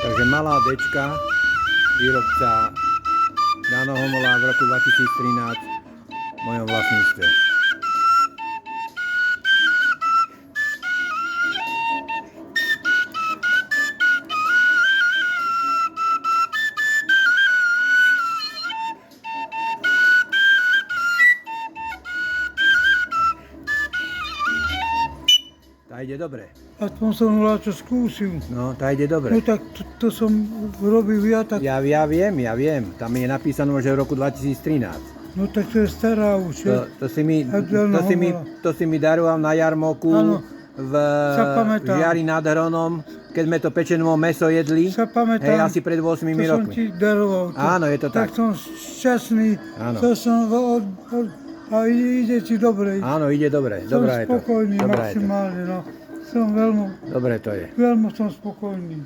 Takže malá Dčka, výrobca Dano Homola v roku 2013 v mojom vlastníctve. Tá ide dobre. Aspoň som čo skúsil. No, tá ide dobre. No tak to som robil ja tak. Ja viem. Tam je napísané, že v roku 2013. No tak to je stará už. To si mi daroval na jarmoku v Žiari nad Hronom, keď sme to pečené meso jedli. Sa pamätám. Hej, asi pred 8 rokmi. To som ti daroval. Áno, je to tak. Tak som šťastný. Áno. To som a ide ti dobre. Áno, ide dobre. Dobrá je to. Som spokojný Dobrá je to. maximálne. No. Som veľmi Dobre to je. Veľmi som spokojný.